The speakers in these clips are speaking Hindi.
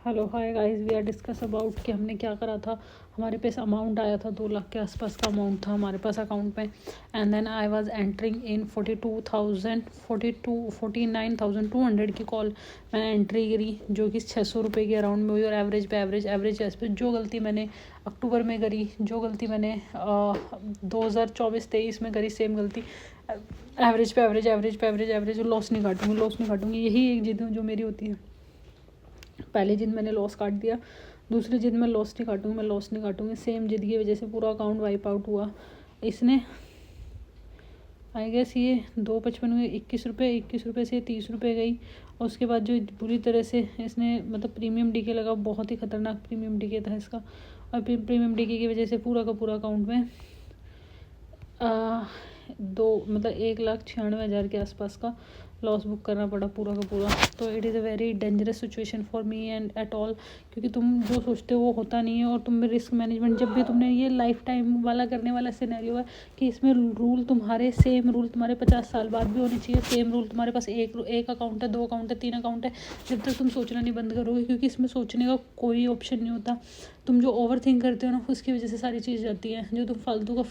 Hello hi guys, we are discuss about कि हमने क्या करा था। हमारे पास अमाउंट आया था 2 लाख के आसपास का अमाउंट था हमारे पास अकाउंट में। And then I was entering in 49,200 की कॉल मैंने एंट्री करी, जो कि 600 रुपये के अराउंड में हुई। और एवरेज पे जो गलती मैंने अक्टूबर में करी, जो गलती मैंने 2024-23 में करी, सेम गलती एवरेज पे लॉस नहीं काटूंगी। यही एक जिद जो मेरी होती है। पहली जिद मैंने लॉस काट दिया, दूसरी जिद मैं लॉस नहीं काटूंगी। सेम जिद की वजह से पूरा अकाउंट वाइप आउट हुआ। इसने आई गेस ये 255 में 21 रुपये से 30 रुपये गई। और उसके बाद जो बुरी तरह से इसने मतलब प्रीमियम डीके लगा, बहुत ही खतरनाक प्रीमियम डीके था इसका। और प्रीमियम डीके की वजह से पूरा का पूरा अकाउंट में 1,96,000 के आसपास का लॉस बुक करना पड़ा पूरा का पूरा। तो it is a very dangerous situation for me and at all, क्योंकि तुम जो सोचते हो वो होता नहीं है। और तुम में रिस्क मैनेजमेंट, जब भी तुमने ये लाइफ टाइम वाला करने वाला सिनेरियो है कि इसमें रूल तुम्हारे सेम रूल तुम्हारे 50 साल बाद भी होने चाहिए। सेम रूल तुम्हारे पास एक अकाउंट है, 2 अकाउंट है, 3 अकाउंट है, जब तक तुम सोचना नहीं बंद करोगे, क्योंकि इसमें सोचने का कोई ऑप्शन नहीं होता। तुम जो ओवर थिंक करते हो ना, उसकी वजह से सारी चीज़ जाती है। जो तुम फालतू का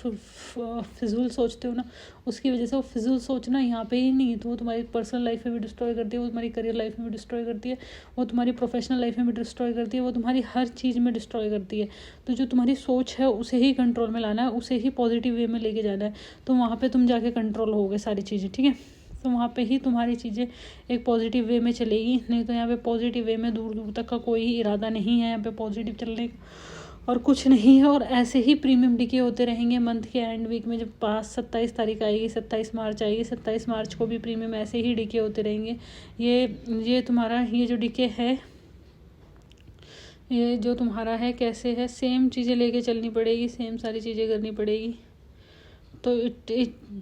फिजूल सोचते हो ना, उसकी वजह से वो फिजूल सोचना यहाँ पे ही नहीं, तो वो तुम्हारी पर्सनल लाइफ में भी डिस्ट्रॉय करती है, वो तुम्हारी करियर लाइफ में भी डिस्ट्रॉय करती है, वो तुम्हारी प्रोफेशनल लाइफ में भी डिस्ट्रॉय करती है, वो तुम्हारी हर चीज़ में डिस्ट्रॉय करती है। तो जो तुम्हारी सोच है उसे ही कंट्रोल में लाना है, उसे ही पॉजिटिव वे में लेके जाना है। तो वहाँ पे तुम जाके कंट्रोल होगे सारी चीज़ें, ठीक है। तो वहाँ पे ही तुम्हारी चीज़ें एक पॉजिटिव वे में चलेगी। नहीं तो यहाँ पे पॉजिटिव वे में दूर दूर तक का कोई इरादा नहीं है यहाँ पे पॉजिटिव चलने का, और कुछ नहीं है। और ऐसे ही प्रीमियम डीके होते रहेंगे मंथ के एंड वीक में। जब 27 तारीख आएगी, 27 मार्च आएगी, 27 मार्च को भी प्रीमियम ऐसे ही डीके होते रहेंगे। ये तुम्हारा ये जो डीके है, ये जो तुम्हारा है कैसे है, सेम चीज़ें लेके चलनी पड़ेगी, सेम सारी चीज़ें करनी पड़ेगी। तो it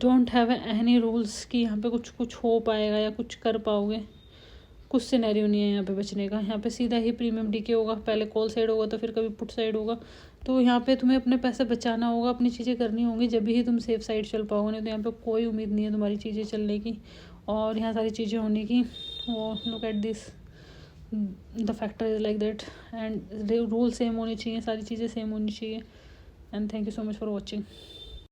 don't have any rules कि यहाँ पे कुछ हो पाएगा या कुछ कर पाओगे। कुछ सिनेरियो नहीं है यहाँ पे बचने का। यहाँ पे सीधा ही प्रीमियम डीके होगा, पहले कॉल साइड होगा तो फिर कभी पुट साइड होगा। तो यहाँ पे तुम्हें अपने पैसे बचाना होगा, अपनी चीज़ें करनी होंगी, जब भी तुम सेफ साइड चल पाओगे। नहीं तो यहाँ पे कोई उम्मीद नहीं है तुम्हारी चीज़ें चलने की और यहाँ सारी चीज़ें होने की। वो look at this, the factor is like that. And rule same होने चाहिए, सारी चीज़ें सेम होनी चाहिए। And thank you so much for watching.